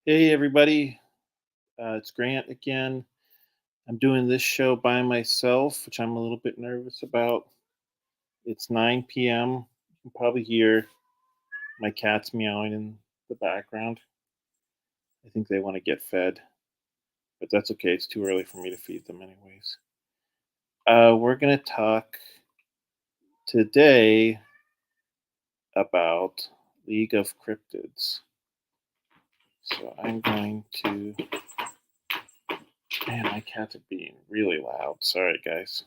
Hey, everybody. It's Grant again. I'm doing this show by myself, which I'm a little bit nervous about. It's 9 p.m. You can probably hear my cats meowing in the background. I think they want to get fed, but that's okay. It's too early for me to feed them, anyways. We're going to talk today about League of Cryptids. So I'm going to. Man, my cats are being really loud. Sorry, guys.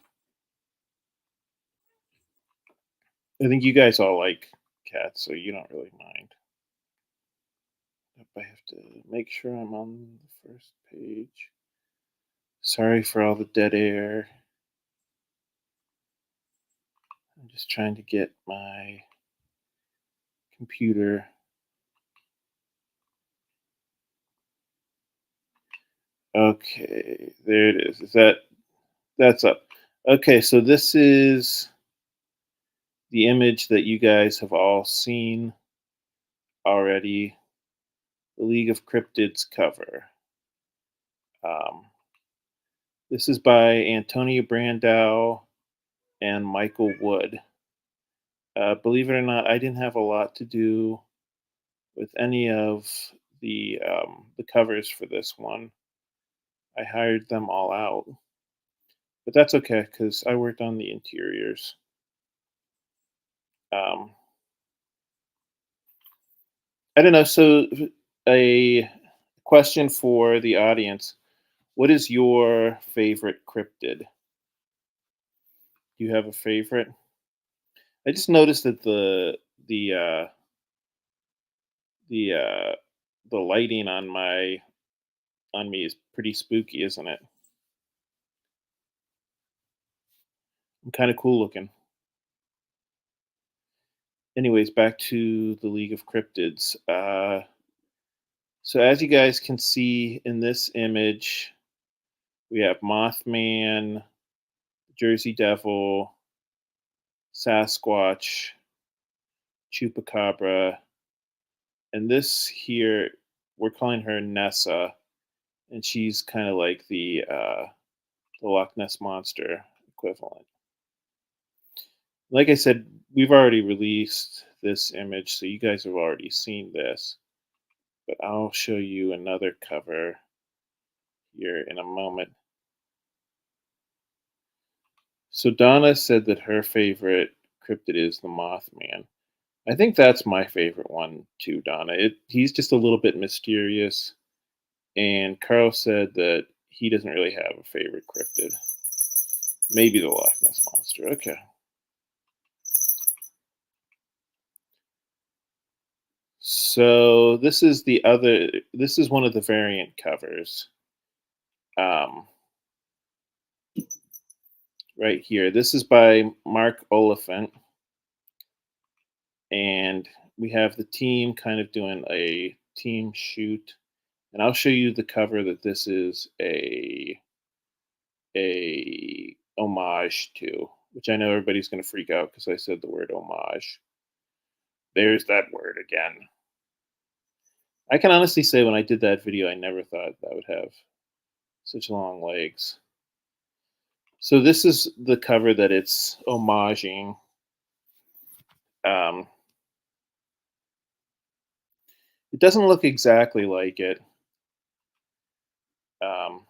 I think you guys all like cats, so you don't really mind. Yep, I have to make sure I'm on the first page. Sorry for all the dead air. I'm just trying to get my computer. Okay, there it is. That's up? Okay, so this is the image that you guys have all seen already. The League of Cryptids cover. Um, this is by Antonio Brandao and Michael Wood. Believe it or not, I didn't have a lot to do with any of the covers for this one. I hired them all out, but that's okay because I worked on the interiors. Um, I don't know. So, a question for the audience: what is your favorite cryptid? Do you have a favorite? I just noticed that the uh, the uh, the lighting on me is pretty spooky, isn't it? I'm kind of cool looking. Anyways, back to the League of Cryptids. So as you guys can see in this image, we have Mothman, Jersey Devil, Sasquatch, Chupacabra, and this here we're calling her Nessa, and she's kind of like the Loch Ness monster equivalent. Like I said, we've already released this image, so you guys have already seen this. But I'll show you another cover here in a moment. So Donna said that her favorite cryptid is the Mothman. I think that's my favorite one too, Donna. He's just a little bit mysterious. And Carl said that he doesn't really have a favorite cryptid. Maybe the Loch Ness monster. Okay. So this is one of the variant covers. Um, right here. This is by Mark Oliphant. And we have the team kind of doing a team shoot. And I'll show you the cover that this is a homage to, which I know everybody's going to freak out because I said the word homage. There's that word again. I can honestly say when I did that video, I never thought that would have such long legs. So this is the cover that it's homaging. Um, it doesn't look exactly like it. Um,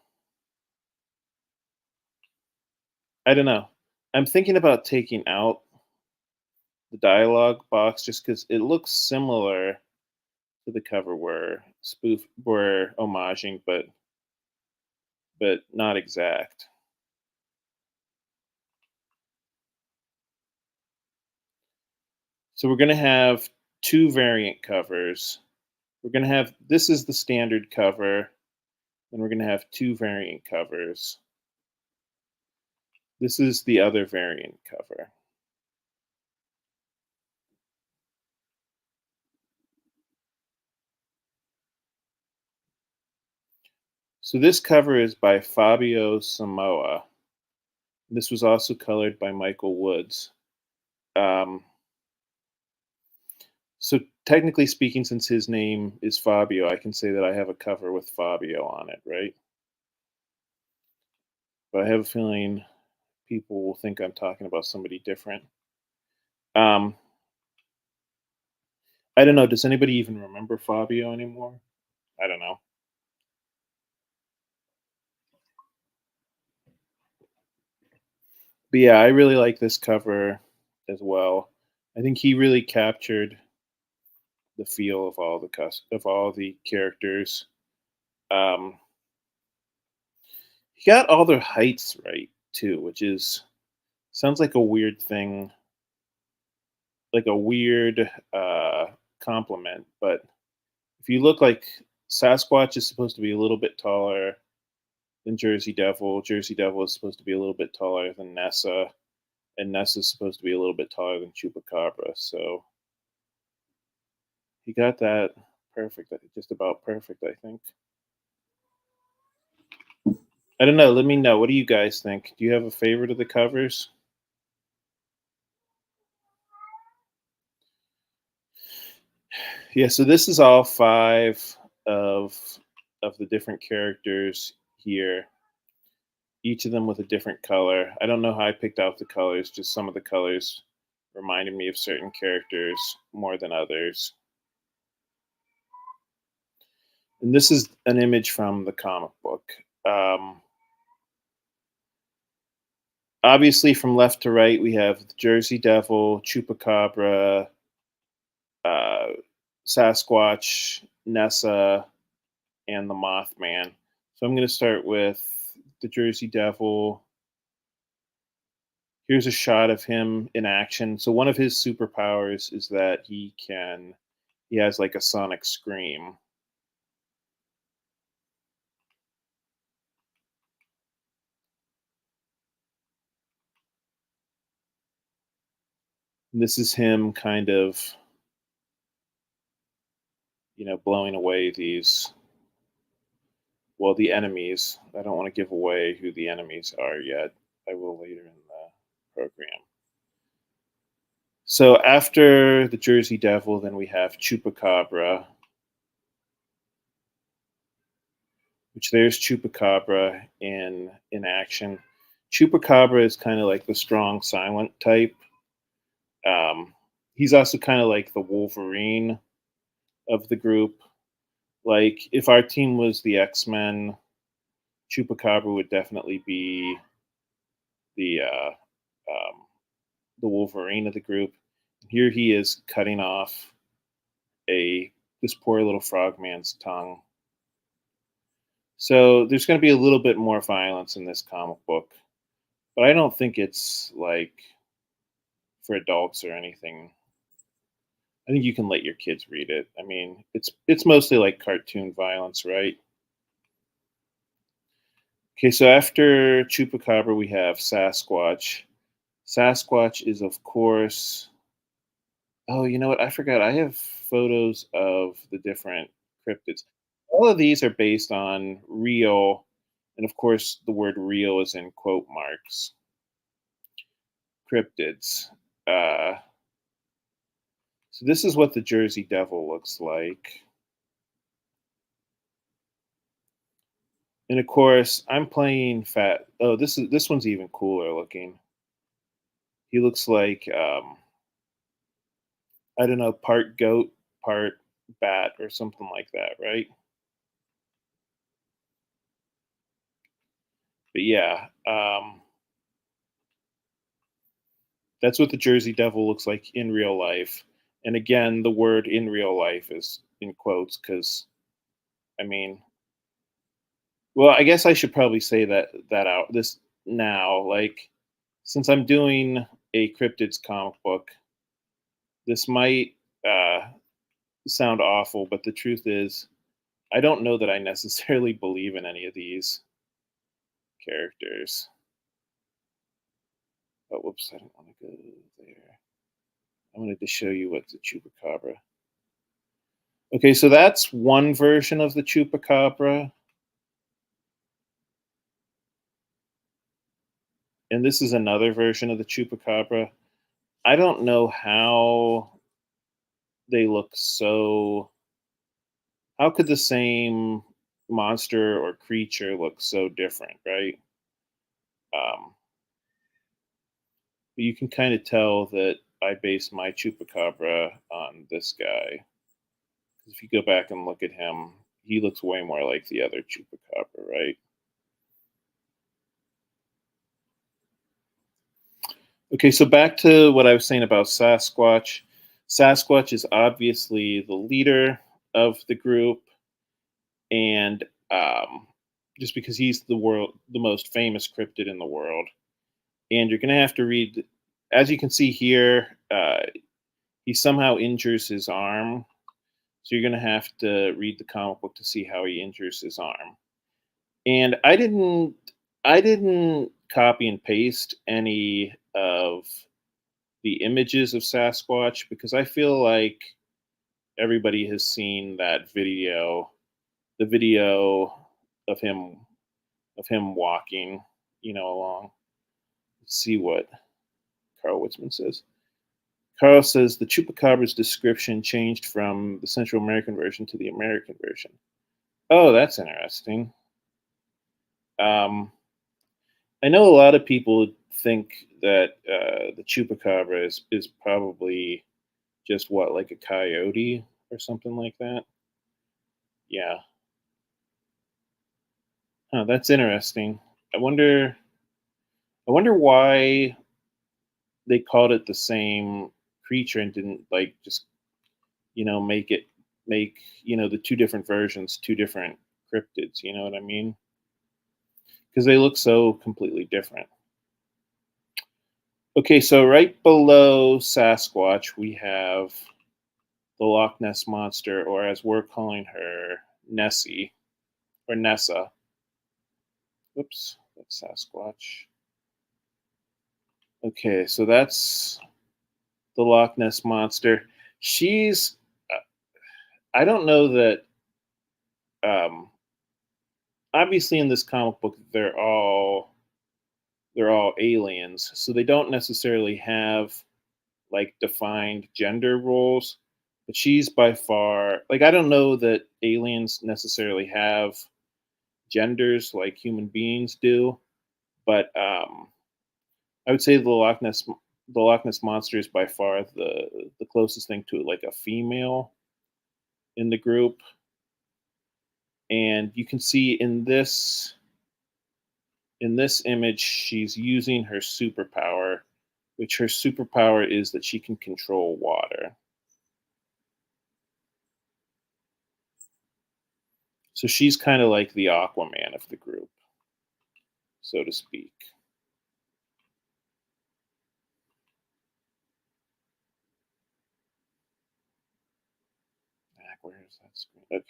I don't know. I'm thinking about taking out the dialogue box just because it looks similar to the cover we're homaging, but not exact. So we're going to have two variant covers. We're going to have this is the standard cover, and we're going to have two variant covers. This is the other variant cover. So this cover is by Fabio Samoa. This was also colored by Michael Woods. Um, so technically speaking, since his name is Fabio, I can say that I have a cover with Fabio on it, right? But I have a feeling people will think I'm talking about somebody different. Um, I don't know. Does anybody even remember Fabio anymore? I don't know. But yeah, I really like this cover as well. I think he really captured the feel of of all the characters. Um, he got all their heights right too, which is sounds like a weird thing, like a weird compliment. But if you look like Sasquatch is supposed to be a little bit taller than Jersey Devil. Jersey Devil is supposed to be a little bit taller than Nessa, and Nessa's supposed to be a little bit taller than Chupacabra. So he got that perfect, just about perfect, I think. I don't know. Let me know. What do you guys think? Do you have a favorite of the covers? Yeah, so this is all five of of the different characters here. Each of them with a different color. I don't know how I picked out the colors. Just some of the colors reminded me of certain characters more than others. And this is an image from the comic book. Um, Obviously, from left to right, we have the Jersey Devil, Chupacabra, uh, Sasquatch, Nessa, and the Mothman. So I'm going to start with the Jersey Devil. Here's a shot of him in action. So one of his superpowers is that he has like a sonic scream. And this is him kind of, blowing away these, well, the enemies. I don't want to give away who the enemies are yet. I will later in the program. So after the Jersey Devil, then we have Chupacabra, which there's Chupacabra in action. Chupacabra is kind of like the strong silent type. He's also kind of like the Wolverine of the group. Like if our team was the X-Men, Chupacabra would definitely be the the Wolverine of the group. Here he is cutting off a this poor little frogman's tongue. So there's going to be a little bit more violence in this comic book, but I don't think it's like for adults or anything. I think you can let your kids read it. I mean, it's mostly like cartoon violence, right? Okay, so after Chupacabra, we have Sasquatch. Sasquatch is, of course. Oh, you know what? I forgot. I have photos of the different cryptids. All of these are based on real, and of course, the word real is in quote marks, cryptids. Uh, so this is what the Jersey Devil looks like. And of course, I'm playing fat. Oh, this one's even cooler looking. He looks like I don't know, part goat, part bat, or something like that, right? But yeah, that's what the Jersey Devil looks like in real life. And again, the word "in real life" is in quotes because I mean, well, I guess I should probably say that out this now. Like, since I'm doing a cryptids comic book, this might sound awful, but the truth is, I don't know that I necessarily believe in any of these characters. Oh, whoops, I don't want to go there. I wanted to show you what's a chupacabra. Okay, so that's one version of the chupacabra, and this is another version of the chupacabra. I don't know how they look so. How could the same monster or creature look so different, right? Um, but you can kind of tell that I based my chupacabra on this guy. If you go back and look at him, he looks way more like the other chupacabra, right? Okay, so back to what I was saying about Sasquatch. Sasquatch is obviously the leader of the group, and just because he's the most famous cryptid in the world, and you're gonna have to read. As you can see here, he somehow injures his arm, so you're gonna have to read the comic book to see how he injures his arm. And I didn't copy and paste any of the images of Sasquatch because I feel like everybody has seen that video, the video of him walking, along. Let's see what Carl Witzman says. Carl says the chupacabra's description changed from the Central American version to the American version. Oh, that's interesting. Um, I know a lot of people think that the chupacabra is probably just what, like a coyote or something like that. Yeah. Huh, that's interesting. I wonder. I wonder why they called it the same creature and didn't like just make it make the two different versions, two different cryptids. You know what I mean? Because they look so completely different. Okay, so right below Sasquatch, we have the Loch Ness monster, or as we're calling her, Nessie or Nessa. Whoops, that's Sasquatch. Okay, so that's the Loch Ness monster. She's, I don't know that, um, obviously in this comic book, they're all aliens, so they don't necessarily have like defined gender roles. But she's by far like I don't know that aliens necessarily have genders like human beings do, but I would say the Loch Ness monster is by far the closest thing to like a female in the group, and you can see in this image she's using her superpower, which her superpower is that she can control water. So she's kind of like the Aquaman of the group, so to speak. Where's that screen? Okay.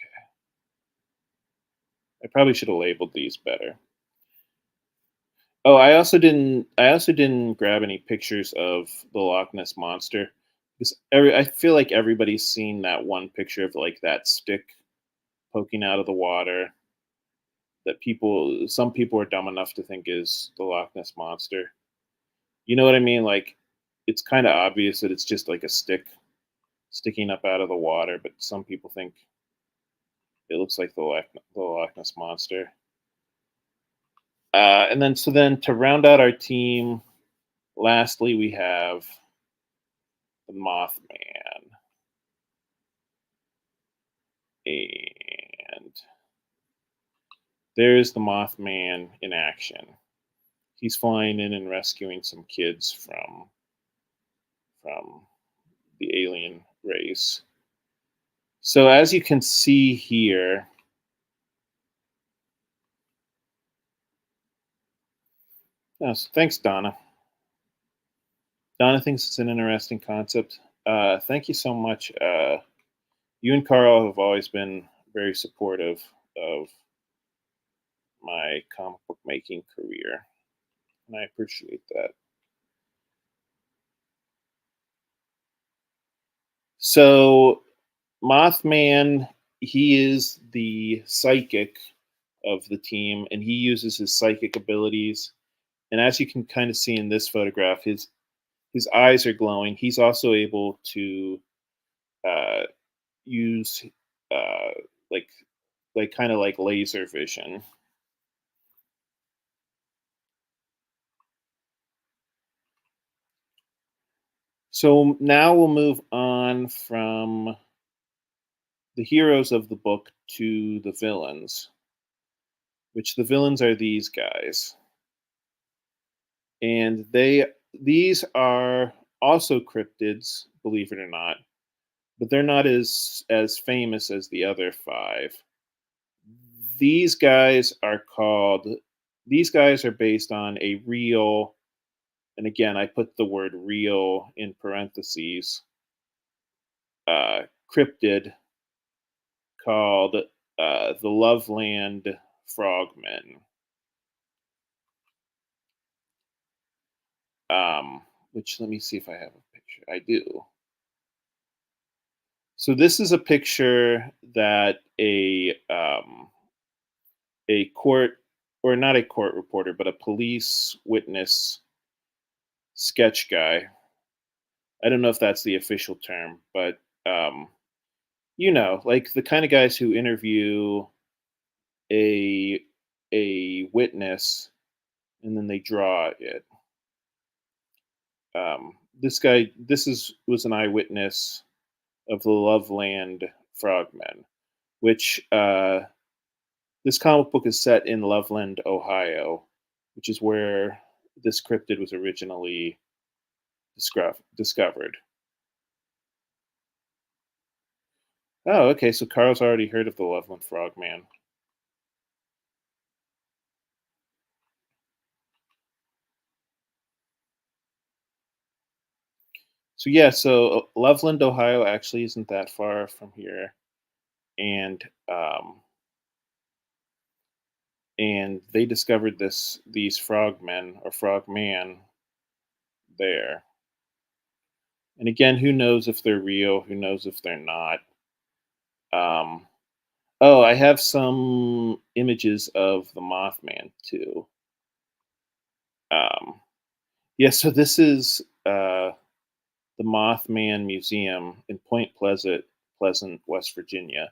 I probably should have labeled these better. Oh, I also didn't grab any pictures of the Loch Ness monster because I feel like everybody's seen that one picture of like that stick poking out of the water that some people are dumb enough to think is the Loch Ness monster. You know what I mean? Like it's kind of obvious that it's just like a stick sticking up out of the water, but some people think it looks like the Loch Ness monster. And then to round out our team, lastly we have the Mothman, and there's the Mothman in action. He's flying in and rescuing some kids from the alien race. So as you can see here, yes, thanks, Donna. Donna thinks it's an interesting concept. Thank you so much. You and Carl have always been very supportive of my comic book making career, and I appreciate that. So, Mothman, he is the psychic of the team, and he uses his psychic abilities. And as you can kind of see in this photograph, his eyes are glowing. He's also able to uh, use uh, like kind of like laser vision. So now we'll move on from the heroes of the book to the villains, which the villains are these guys. And these are also cryptids, believe it or not, but they're not as famous as the other five. These guys are called these guys are based on a real, and again I put the word real in parentheses, cryptid called the Loveland Frogmen. Which, let me see if I have a picture. I do. So this is a picture that a court, or not a court reporter, but a police witness sketch guy. I don't know if that's the official term, but um, like the kind of guys who interview a witness and then they draw it. This guy, was an eyewitness of the Loveland Frogmen, which this comic book is set in Loveland, Ohio, which is where this cryptid was originally discovered. Oh, okay. So Carl's already heard of the Loveland Frogman. So yeah, so Loveland, Ohio, actually isn't that far from here, and they discovered these frogmen or frogman there. And again, who knows if they're real? Who knows if they're not? Um, oh, I have some images of the Mothman too. Um, yeah, so this is the Mothman Museum in Point Pleasant, West Virginia.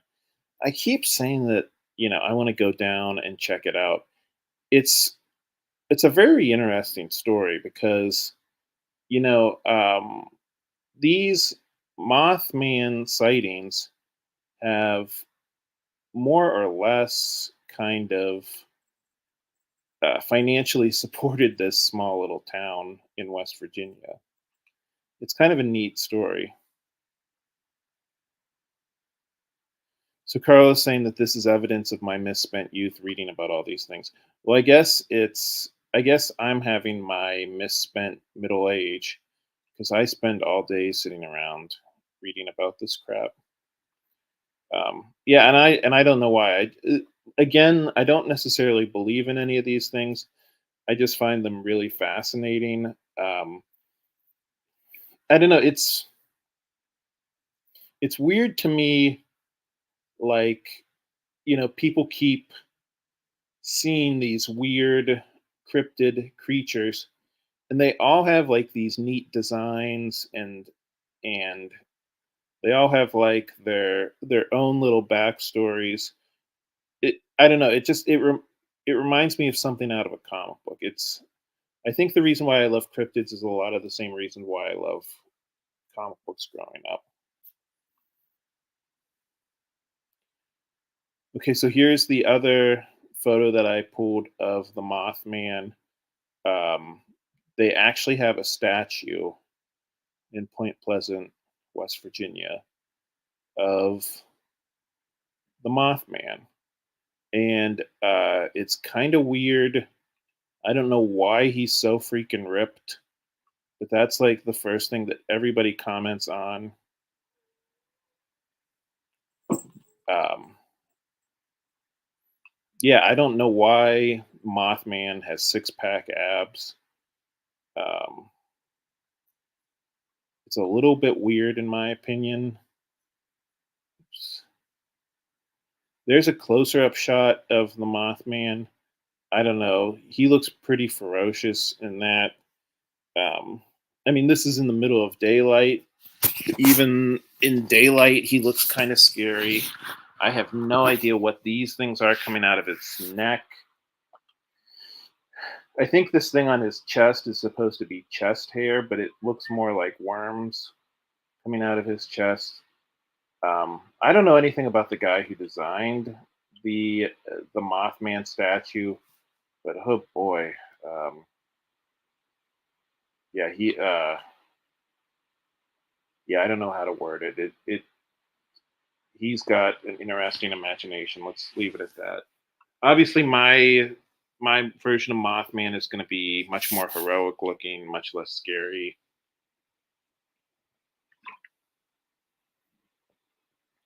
I keep saying that I want to go down and check it out. It's it's a very interesting story because you know um, these Mothman sightings have more or less kind of financially supported this small little town in West Virginia. It's kind of a neat story. So Carl is saying that this is evidence of my misspent youth reading about all these things. Well, I guess I'm having my misspent middle age because I spend all day sitting around reading about this crap. Yeah, and I don't know why. Again, I don't necessarily believe in any of these things. I just find them really fascinating. I don't know. It's weird to me, like people keep seeing these weird cryptid creatures, and they all have like these neat designs, and they all have like their own little backstories. I don't know. It reminds me of something out of a comic book. I think the reason why I love cryptids is a lot of the same reason why I love comic books growing up. Okay, so here's the other photo that I pulled of the Mothman. Um, they actually have a statue in Point Pleasant, West Virginia, of the Mothman, and it's kind of weird. I don't know why he's so freaking ripped, but that's like the first thing that everybody comments on. Um, yeah, I don't know why Mothman has six pack abs. Um, it's a little bit weird in my opinion. Oops. There's a closer up shot of the Mothman. I don't know. He looks pretty ferocious in that. Um, I mean, this is in the middle of daylight, Even in daylight, he looks kind of scary. I have no idea what these things are coming out of its neck. I think this thing on his chest is supposed to be chest hair, but it looks more like worms coming out of his chest. I don't know anything about the guy who designed the Mothman statue, but oh boy, um, yeah, yeah, I don't know how to word it. He's got an interesting imagination. Let's leave it at that. Obviously, my version of Mothman is going to be much more heroic looking, much less scary.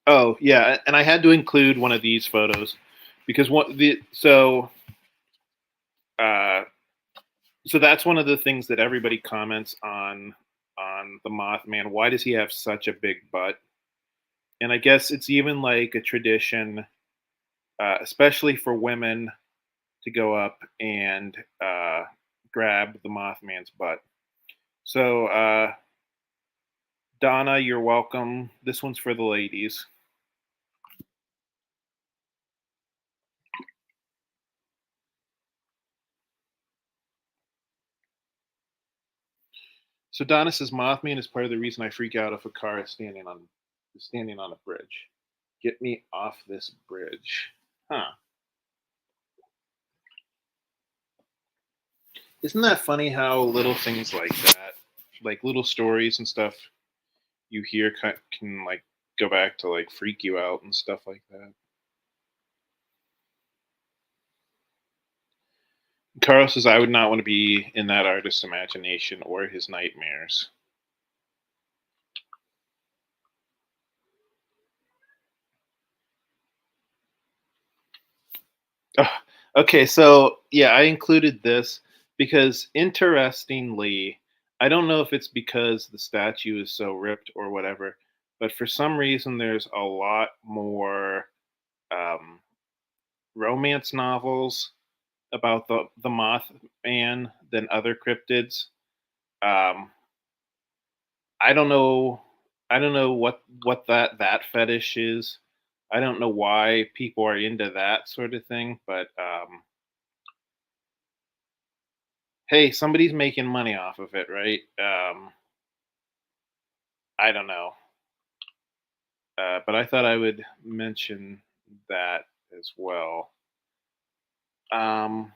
Oh yeah, and I had to include one of these photos because what the uh, so that's one of the things that everybody comments on the Mothman. Why does he have such a big butt? And I guess it's even like a tradition, especially for women, to go up and grab the Mothman's butt. So Donna, you're welcome. This one's for the ladies. So Donna says Mothman is part of the reason I freak out if a car is standing on a bridge. Get me off this bridge. Huh. Isn't that funny how little things like that, like little stories and stuff you hear can like go back to like freak you out and stuff like that. Carl says I would not want to be in that artist's imagination or his nightmares. Oh, okay, so yeah, I included this because interestingly, I don't know if it's because the statue is so ripped or whatever, but for some reason there's a lot more um, romance novels about the Mothman than other cryptids. Um, I don't know. I don't know what that fetish is. I don't know why people are into that sort of thing, but hey, somebody's making money off of it, right? I don't know, but I thought I would mention that as well. Um,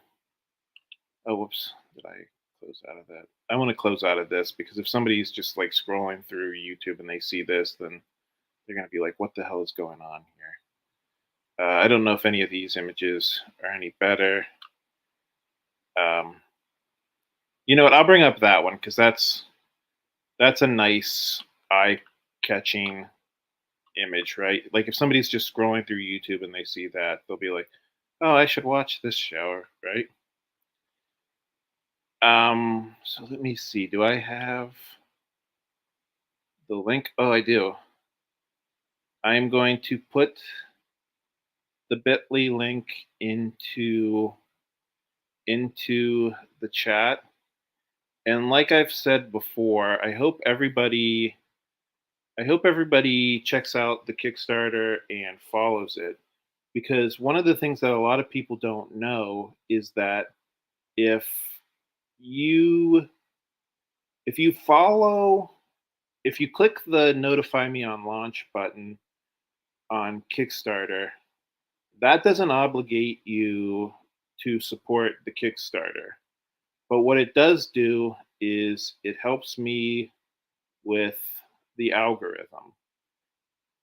oh, whoops! Did I close out of that? I want to close out of this because if somebody's just like scrolling through YouTube and they see this, then they're gonna be like, "What the hell is going on here?" I don't know if any of these images are any better. Um, you know what? I'll bring up that one because that's a nice eye-catching image, right? Like if somebody's just scrolling through YouTube and they see that, they'll be like, "Oh, I should watch this show," right? So let me see. Do I have the link? Oh, I do. I am going to put the Bitly link into the chat. And like I've said before, I hope everybody checks out the Kickstarter and follows it because one of the things that a lot of people don't know is that if you if you follow if you click the notify me on launch button on Kickstarter, that doesn't obligate you to support the Kickstarter. But what it does do is it helps me with the algorithm.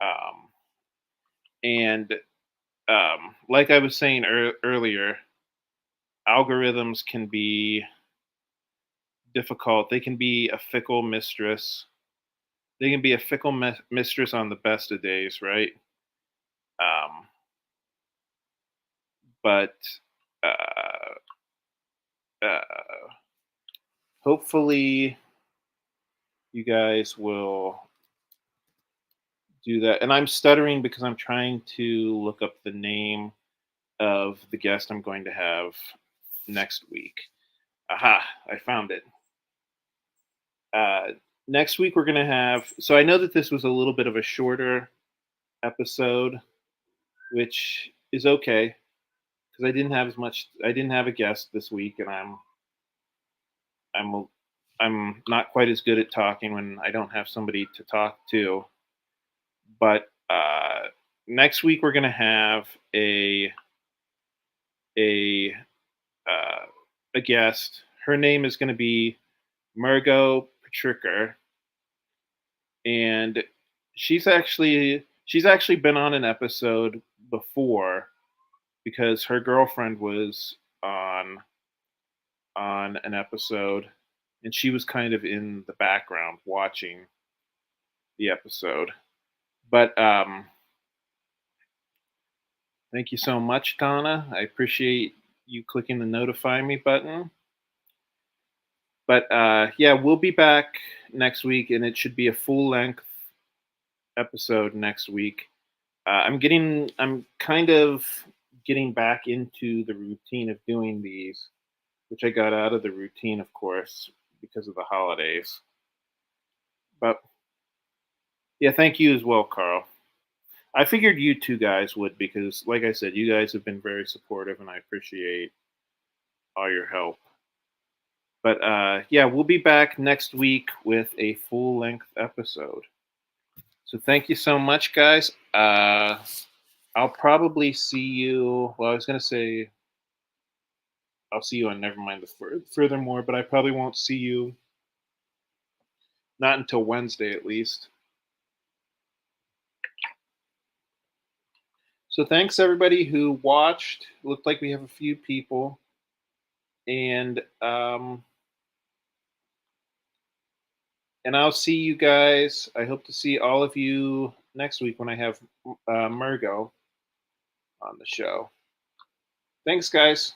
Um, and like I was saying earlier, algorithms can be difficult. They can be a fickle mistress. They can be a fickle mistress on the best of days, right? Um, but uh, uh, hopefully, you guys will do that. And I'm stuttering because I'm trying to look up the name of the guest I'm going to have next week. Aha, I found it. next week we're gonna have. So I know that this was a little bit of a shorter episode, which is okay because I didn't have as much. I didn't have a guest this week, and I'm a, I'm not quite as good at talking when I don't have somebody to talk to. But next week we're gonna have a uh, a guest. Her name is gonna be Margot Patricker, and she's actually been on an episode before because her girlfriend was on on an episode, and she was kind of in the background watching the episode. But thank you so much, Donna. I appreciate you clicking the notify me button. But yeah, we'll be back next week, and it should be a full length episode next week. I'm kind of getting back into the routine of doing these, which I got out of the routine, of course, because of the holidays. But yeah, thank you as well, Carl. I figured you two guys would because, like I said, you guys have been very supportive, and I appreciate all your help. But yeah, we'll be back next week with a full length episode. So thank you so much, guys. I'll probably see you. Well, I was gonna say I'll see you on Nevermind the Furthermore, but I probably won't see you not until Wednesday at least. So thanks everybody who watched. It looked like we have a few people, and I'll see you guys. I hope to see all of you next week when I have Murgo on the show. Thanks, guys.